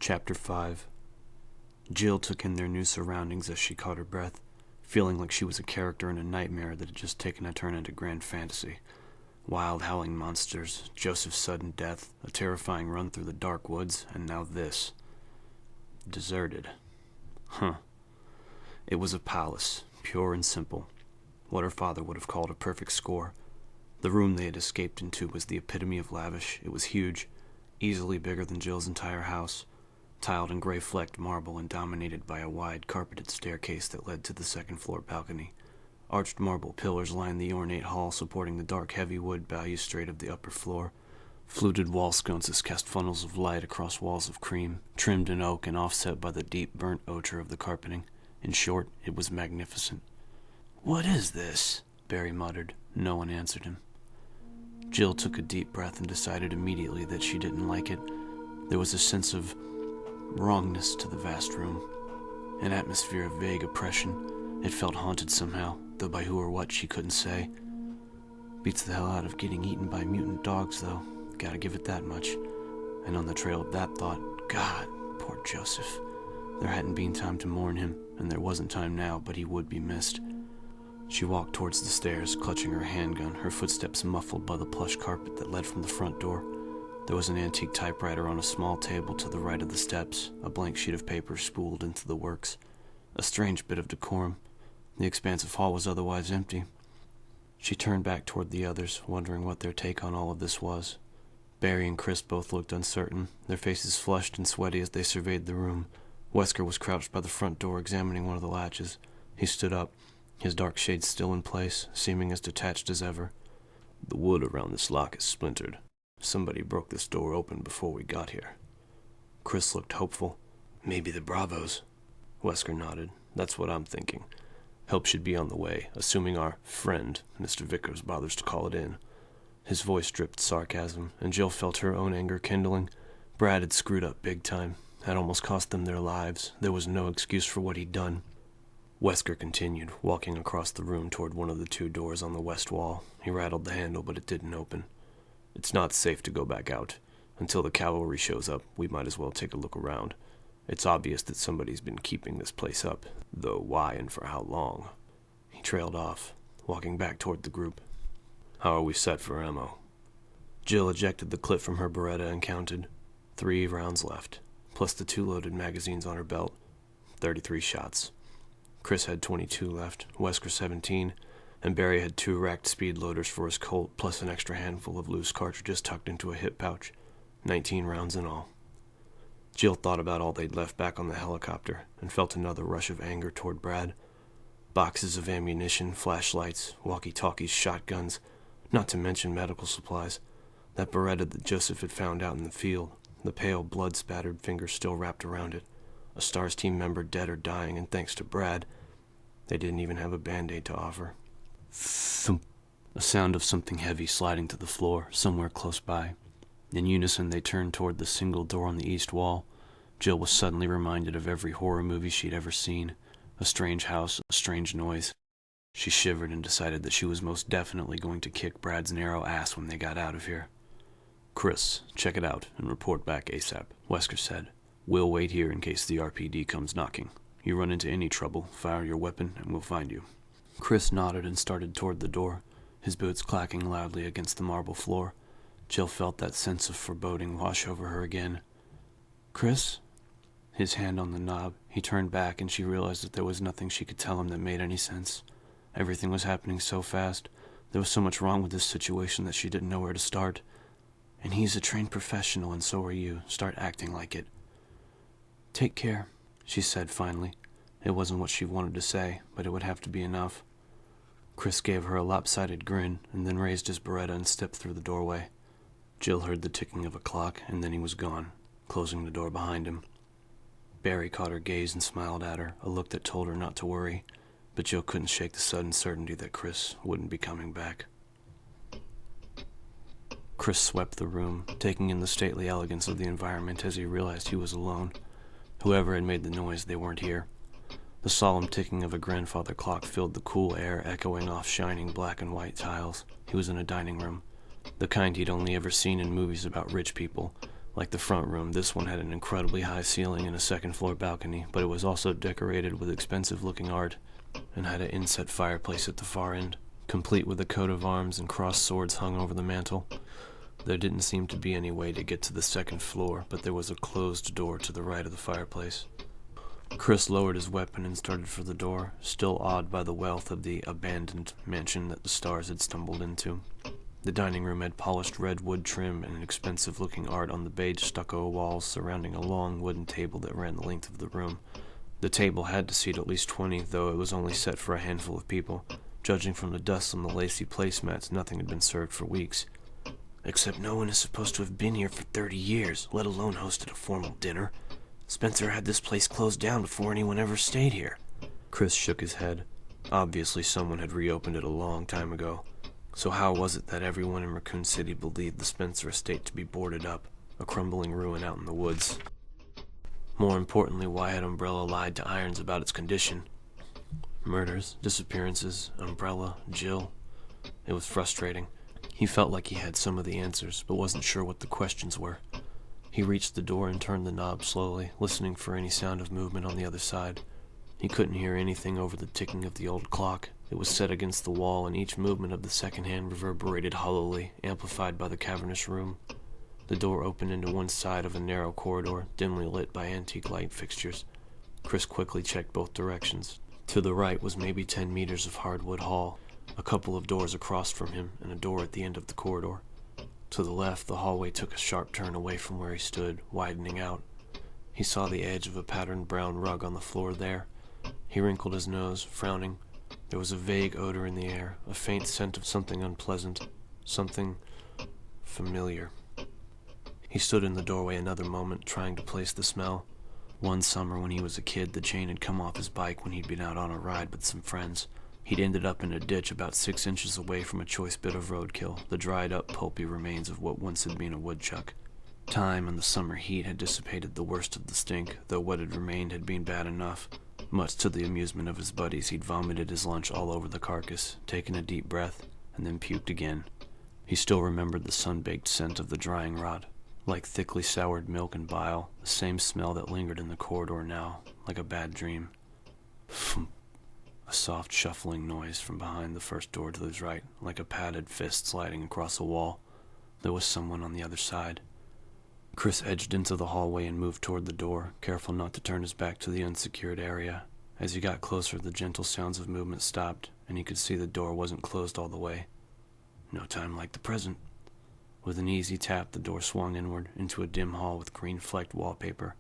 Chapter 5. Jill took in their new surroundings as she caught her breath, feeling like she was a character in a nightmare that had just taken a turn into grand fantasy. Wild howling monsters, Joseph's sudden death, a terrifying run through the dark woods, and now this. Deserted. It was a palace, pure and simple. What her father would have called a perfect score. The room they had escaped into was the epitome of lavish. It was huge, easily bigger than Jill's entire house, tiled in gray-flecked marble and dominated by a wide, carpeted staircase that led to the second-floor balcony. Arched marble pillars lined the ornate hall, supporting the dark, heavy wood balustrade of the upper floor. Fluted wall sconces cast funnels of light across walls of cream, trimmed in oak and offset by the deep, burnt ochre of the carpeting. In short, it was magnificent. "What is this?" Barry muttered. No one answered him. Jill took a deep breath and decided immediately that she didn't like it. There was a sense of wrongness to the vast room, an atmosphere of vague oppression. It felt haunted somehow, though by who or what she couldn't say. Beats the hell out of getting eaten by mutant dogs, though. Gotta give it that much. And on the trail of that thought, God, poor Joseph. There hadn't been time to mourn him, and there wasn't time now, but he would be missed. She walked towards the stairs, clutching her handgun, her footsteps muffled by the plush carpet that led from the front door. There was an antique typewriter on a small table to the right of the steps, a blank sheet of paper spooled into the works. A strange bit of decorum. The expansive hall was otherwise empty. She turned back toward the others, wondering what their take on all of this was. Barry and Chris both looked uncertain, their faces flushed and sweaty as they surveyed the room. Wesker was crouched by the front door, examining one of the latches. He stood up, his dark shades still in place, seeming as detached as ever. "The wood around this lock is splintered. Somebody broke this door open before we got here." Chris looked hopeful. "Maybe the Bravos." Wesker nodded. "That's what I'm thinking. Help should be on the way, assuming our friend, Mr. Vickers, bothers to call it in." His voice dripped sarcasm, and Jill felt her own anger kindling. Brad had screwed up big time, had almost cost them their lives. There was no excuse for what he'd done. Wesker continued, walking across the room toward one of the two doors on the west wall. He rattled the handle, but it didn't open. "It's not safe to go back out. Until the cavalry shows up, we might as well take a look around. It's obvious that somebody's been keeping this place up, though why and for how long?" He trailed off, walking back toward the group. "How are we set for ammo?" Jill ejected the clip from her Beretta and counted. 3 rounds left, plus the 2 loaded magazines on her belt. 33 shots. Chris had 22 left, Wesker 17, and Barry had 2 racked speed loaders for his Colt, plus an extra handful of loose cartridges tucked into a hip pouch. 19 rounds in all. Jill thought about all they'd left back on the helicopter, and felt another rush of anger toward Brad. Boxes of ammunition, flashlights, walkie-talkies, shotguns, not to mention medical supplies. That Beretta that Joseph had found out in the field, the pale, blood-spattered fingers still wrapped around it. A STARS team member dead or dying, and thanks to Brad, they didn't even have a Band-Aid to offer. Thump. A sound of something heavy sliding to the floor, somewhere close by. In unison, they turned toward the single door on the east wall. Jill was suddenly reminded of every horror movie she'd ever seen. A strange house, a strange noise. She shivered and decided that she was most definitely going to kick Brad's narrow ass when they got out of here. "Chris, check it out and report back ASAP," Wesker said. "We'll wait here in case the RPD comes knocking. You run into any trouble, fire your weapon, and we'll find you." Chris nodded and started toward the door, his boots clacking loudly against the marble floor. Jill felt that sense of foreboding wash over her again. "Chris?" His hand on the knob, he turned back and she realized that there was nothing she could tell him that made any sense. Everything was happening so fast. There was so much wrong with this situation that she didn't know where to start. "And he's a trained professional, and so are you. Start acting like it." "Take care," she said finally. It wasn't what she wanted to say, but it would have to be enough. Chris gave her a lopsided grin, and then raised his Beretta and stepped through the doorway. Jill heard the ticking of a clock, and then he was gone, closing the door behind him. Barry caught her gaze and smiled at her, a look that told her not to worry, but Jill couldn't shake the sudden certainty that Chris wouldn't be coming back. Chris swept the room, taking in the stately elegance of the environment as he realized he was alone. Whoever had made the noise, they weren't here. The solemn ticking of a grandfather clock filled the cool air, echoing off shining black and white tiles. He was in a dining room, the kind he'd only ever seen in movies about rich people, Like the front room, this one had an incredibly high ceiling and a second-floor balcony, but it was also decorated with expensive-looking art and had an inset fireplace at the far end, complete with a coat of arms and crossed swords hung over the mantel. There didn't seem to be any way to get to the second floor, but there was a closed door to the right of the fireplace. Chris lowered his weapon and started for the door, still awed by the wealth of the abandoned mansion that the stars had stumbled into. The dining room had polished red wood trim and expensive-looking art on the beige stucco walls surrounding a long wooden table that ran the length of the room. The table had to seat at least 20, though it was only set for a handful of people. Judging from the dust on the lacy placemats, nothing had been served for weeks. Except no one is supposed to have been here for 30 years, let alone hosted a formal dinner. Spencer had this place closed down before anyone ever stayed here. Chris shook his head. Obviously someone had reopened it a long time ago. So how was it that everyone in Raccoon City believed the Spencer estate to be boarded up, a crumbling ruin out in the woods? More importantly, why had Umbrella lied to Irons about its condition? Murders, disappearances, Umbrella, Jill. It was frustrating. He felt like he had some of the answers, but wasn't sure what the questions were. He reached the door and turned the knob slowly, listening for any sound of movement on the other side. He couldn't hear anything over the ticking of the old clock. It was set against the wall, and each movement of the second hand reverberated hollowly, amplified by the cavernous room. The door opened into one side of a narrow corridor, dimly lit by antique light fixtures. Chris quickly checked both directions. To the right was maybe 10 meters of hardwood hall, a couple of doors across from him, and a door at the end of the corridor. To the left, the hallway took a sharp turn away from where he stood, widening out. He saw the edge of a patterned brown rug on the floor there. He wrinkled his nose, frowning. There was a vague odor in the air, a faint scent of something unpleasant, something familiar. He stood in the doorway another moment, trying to place the smell. One summer when he was a kid, the chain had come off his bike when he'd been out on a ride with some friends. He'd ended up in a ditch about 6 inches away from a choice bit of roadkill, the dried-up, pulpy remains of what once had been a woodchuck. Time and the summer heat had dissipated the worst of the stink, though what had remained had been bad enough. Much to the amusement of his buddies, he'd vomited his lunch all over the carcass, taken a deep breath, and then puked again. He still remembered the sun-baked scent of the drying rot, like thickly soured milk and bile, the same smell that lingered in the corridor now, like a bad dream. Thump. A soft shuffling noise from behind the first door to his right, like a padded fist sliding across a wall. There was someone on the other side. Chris edged into the hallway and moved toward the door, careful not to turn his back to the unsecured area. As he got closer, the gentle sounds of movement stopped, and he could see the door wasn't closed all the way. No time like the present. With an easy tap, the door swung inward, into a dim hall with green-flecked wallpaper.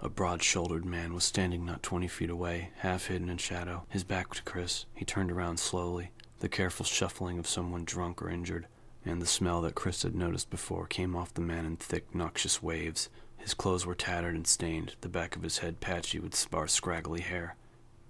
A broad-shouldered man was standing not 20 feet away, half hidden in shadow, his back to Chris. He turned around slowly. The careful shuffling of someone drunk or injured, and the smell that Chris had noticed before came off the man in thick, noxious waves. His clothes were tattered and stained, the back of his head patchy with sparse, scraggly hair.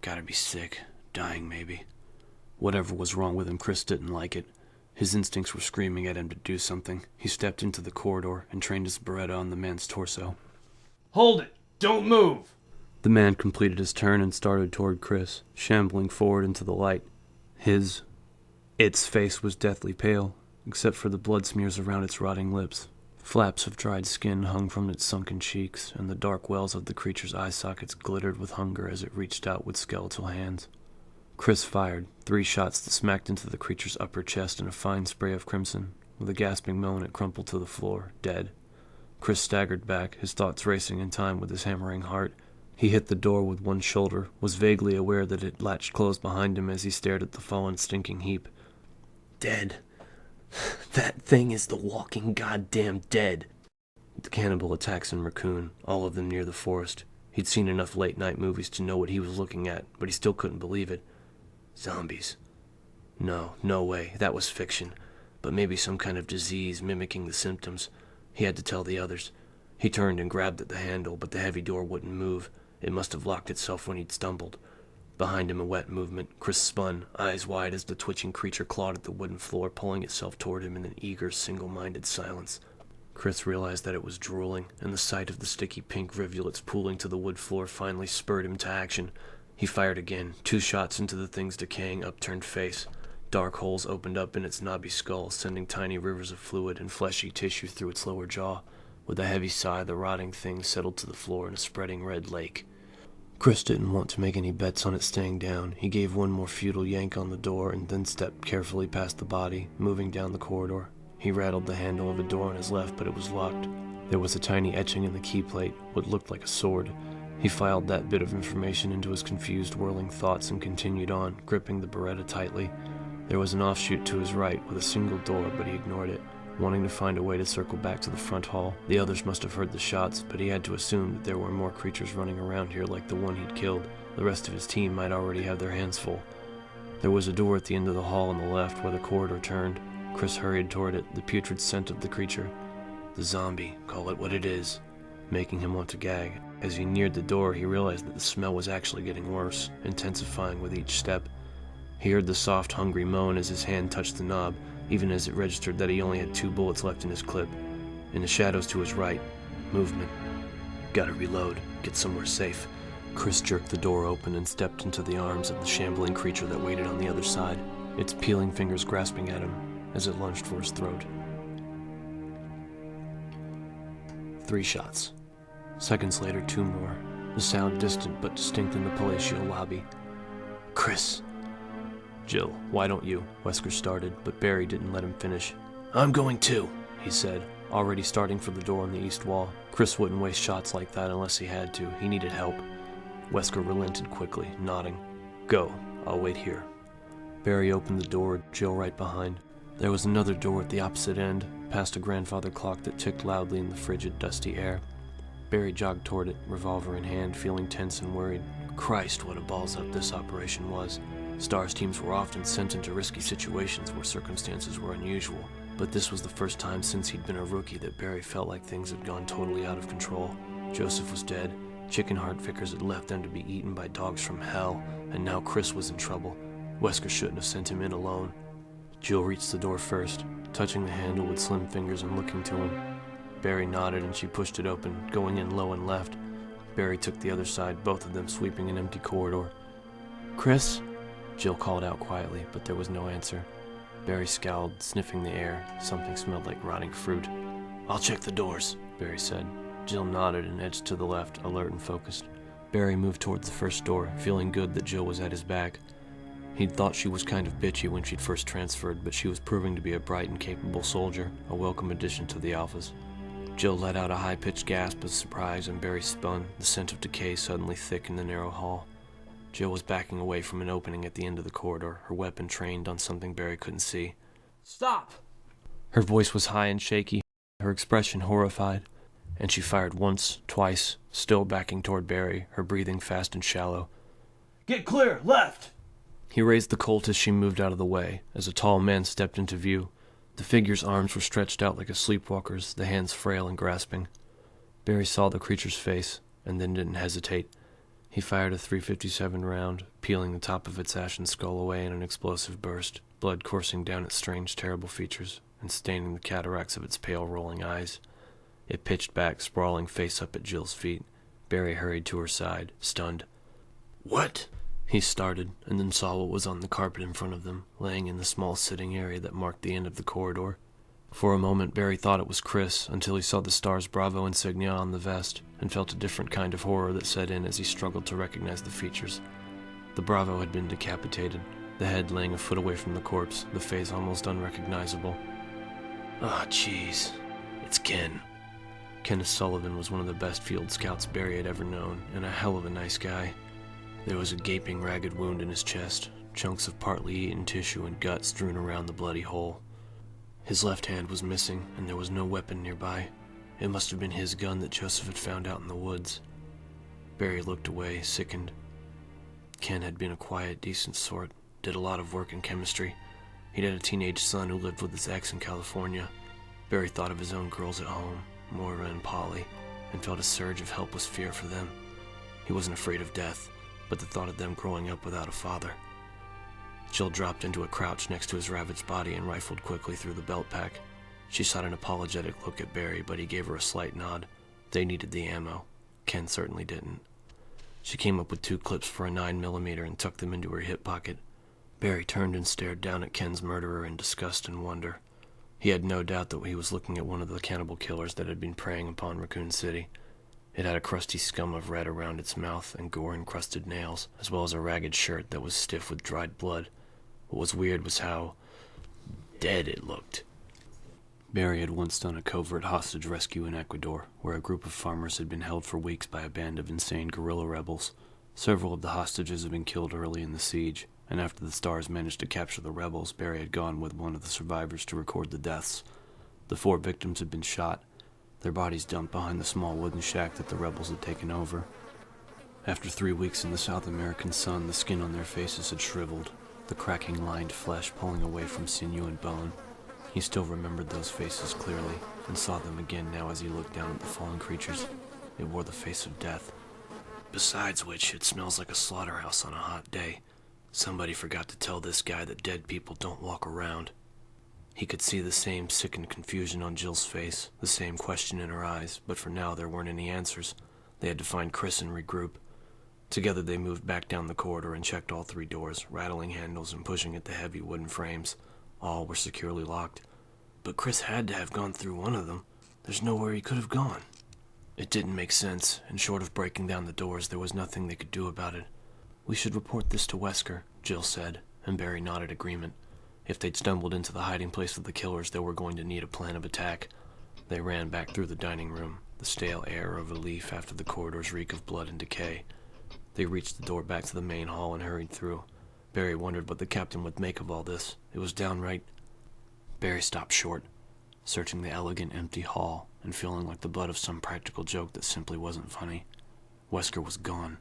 Gotta be sick. Dying, maybe. Whatever was wrong with him, Chris didn't like it. His instincts were screaming at him to do something. He stepped into the corridor and trained his Beretta on the man's torso. Hold it! Don't move! The man completed his turn and started toward Chris, shambling forward into the light. Its face was deathly pale, except for the blood smears around its rotting lips. Flaps of dried skin hung from its sunken cheeks, and the dark wells of the creature's eye sockets glittered with hunger as it reached out with skeletal hands. Chris fired, 3 shots that smacked into the creature's upper chest in a fine spray of crimson. With a gasping moan, it crumpled to the floor, dead. Chris staggered back, his thoughts racing in time with his hammering heart. He hit the door with one shoulder, was vaguely aware that it latched closed behind him as he stared at the fallen stinking heap. Dead. That thing is the walking goddamn dead. The cannibal attacks in Raccoon, all of them near the forest. He'd seen enough late-night movies to know what he was looking at, but he still couldn't believe it. Zombies. No way, that was fiction. But maybe some kind of disease mimicking the symptoms. He had to tell the others. He turned and grabbed at the handle, but the heavy door wouldn't move. It must have locked itself when he'd stumbled. Behind him, a wet movement. Chris spun, eyes wide as the twitching creature clawed at the wooden floor, pulling itself toward him in an eager, single-minded silence. Chris realized that it was drooling, and the sight of the sticky pink rivulets pooling to the wood floor finally spurred him to action. He fired again, 2 shots into the thing's decaying, upturned face. Dark holes opened up in its knobby skull, sending tiny rivers of fluid and fleshy tissue through its lower jaw. With a heavy sigh, the rotting thing settled to the floor in a spreading red lake. Chris didn't want to make any bets on it staying down. He gave one more futile yank on the door and then stepped carefully past the body, moving down the corridor. He rattled the handle of a door on his left, but it was locked. There was a tiny etching in the key plate, what looked like a sword. He filed that bit of information into his confused, whirling thoughts and continued on, gripping the Beretta tightly. There was an offshoot to his right with a single door, but he ignored it, wanting to find a way to circle back to the front hall. The others must have heard the shots, but he had to assume that there were more creatures running around here like the one he'd killed. The rest of his team might already have their hands full. There was a door at the end of the hall on the left where the corridor turned. Chris hurried toward it, the putrid scent of the creature. The zombie, call it what it is, making him want to gag. As he neared the door, he realized that the smell was actually getting worse, intensifying with each step. He heard the soft, hungry moan as his hand touched the knob, even as it registered that he only had 2 bullets left in his clip. In the shadows to his right, movement. Gotta reload, get somewhere safe. Chris jerked the door open and stepped into the arms of the shambling creature that waited on the other side, its peeling fingers grasping at him as it lunged for his throat. 3 shots. Seconds later, 2 more, the sound distant but distinct in the palatial lobby. Chris. Jill, why don't you? Wesker started, but Barry didn't let him finish. I'm going too, he said, already starting for the door on the east wall. Chris wouldn't waste shots like that unless he had to. He needed help. Wesker relented quickly, nodding. Go, I'll wait here. Barry opened the door, Jill right behind. There was another door at the opposite end, past a grandfather clock that ticked loudly in the frigid, dusty air. Barry jogged toward it, revolver in hand, feeling tense and worried. Christ, what a balls-up this operation was. STARS teams were often sent into risky situations where circumstances were unusual, but this was the first time since he'd been a rookie that Barry felt like things had gone totally out of control. Joseph was dead, chicken heart Vickers had left them to be eaten by dogs from hell, and now Chris was in trouble. Wesker shouldn't have sent him in alone. Jill reached the door first, touching the handle with slim fingers and looking to him. Barry nodded and she pushed it open, going in low and left. Barry took the other side, both of them sweeping an empty corridor. Chris? Jill called out quietly, but there was no answer. Barry scowled, sniffing the air. Something smelled like rotting fruit. I'll check the doors, Barry said. Jill nodded and edged to the left, alert and focused. Barry moved towards the first door, feeling good that Jill was at his back. He'd thought she was kind of bitchy when she'd first transferred, but she was proving to be a bright and capable soldier, a welcome addition to the Alphas. Jill let out a high-pitched gasp of surprise and Barry spun, the scent of decay suddenly thick in the narrow hall. Jill was backing away from an opening at the end of the corridor, her weapon trained on something Barry couldn't see. Stop! Her voice was high and shaky, her expression horrified, and she fired once, twice, still backing toward Barry, her breathing fast and shallow. Get clear, left! He raised the Colt as she moved out of the way, as a tall man stepped into view. The figure's arms were stretched out like a sleepwalker's, the hands frail and grasping. Barry saw the creature's face, and then didn't hesitate. He fired a .357 round, peeling the top of its ashen skull away in an explosive burst, blood coursing down its strange, terrible features, and staining the cataracts of its pale, rolling eyes. It pitched back, sprawling face up at Jill's feet. Barry hurried to her side, stunned. What? He started, and then saw what was on the carpet in front of them, laying in the small sitting area that marked the end of the corridor. For a moment, Barry thought it was Chris, until he saw the STARS Bravo insignia on the vest, and felt a different kind of horror that set in as he struggled to recognize the features. The Bravo had been decapitated, the head laying a foot away from the corpse, the face almost unrecognizable. Ah, jeez. It's Ken. Kenneth Sullivan was one of the best field scouts Barry had ever known, and a hell of a nice guy. There was a gaping, ragged wound in his chest, chunks of partly eaten tissue and gut strewn around the bloody hole. His left hand was missing, and there was no weapon nearby. It must have been his gun that Joseph had found out in the woods. Barry looked away, sickened. Ken had been a quiet, decent sort, did a lot of work in chemistry. He'd had a teenage son who lived with his ex in California. Barry thought of his own girls at home, Moira and Polly, and felt a surge of helpless fear for them. He wasn't afraid of death, but the thought of them growing up without a father. Jill dropped into a crouch next to his ravaged body and rifled quickly through the belt pack. She shot an apologetic look at Barry, but he gave her a slight nod. They needed the ammo. Ken certainly didn't. She came up with 2 clips for a 9mm and tucked them into her hip pocket. Barry turned and stared down at Ken's murderer in disgust and wonder. He had no doubt that he was looking at one of the cannibal killers that had been preying upon Raccoon City. It had a crusty scum of red around its mouth and gore-encrusted nails, as well as a ragged shirt that was stiff with dried blood. What was weird was how dead it looked. Barry had once done a covert hostage rescue in Ecuador, where a group of farmers had been held for weeks by a band of insane guerrilla rebels. Several of the hostages had been killed early in the siege, and after the Stars managed to capture the rebels, Barry had gone with one of the survivors to record the deaths. The 4 victims had been shot, their bodies dumped behind the small wooden shack that the rebels had taken over. After 3 weeks in the South American sun, the skin on their faces had shriveled, the cracking lined flesh pulling away from sinew and bone. He still remembered those faces clearly, and saw them again now as he looked down at the fallen creatures. It wore the face of death. Besides which, it smells like a slaughterhouse on a hot day. Somebody forgot to tell this guy that dead people don't walk around. He could see the same sickened confusion on Jill's face, the same question in her eyes, but for now there weren't any answers. They had to find Chris and regroup. Together they moved back down the corridor and checked all 3 doors, rattling handles and pushing at the heavy wooden frames. All were securely locked. But Chris had to have gone through one of them. There's nowhere he could have gone. It didn't make sense, and short of breaking down the doors, there was nothing they could do about it. "We should report this to Wesker," Jill said, and Barry nodded agreement. If they'd stumbled into the hiding place of the killers, they were going to need a plan of attack. They ran back through the dining room, the stale air of relief after the corridor's reek of blood and decay. They reached the door back to the main hall and hurried through. Barry wondered what the captain would make of all this. It was downright... Barry stopped short, searching the elegant, empty hall and feeling like the butt of some practical joke that simply wasn't funny. Wesker was gone.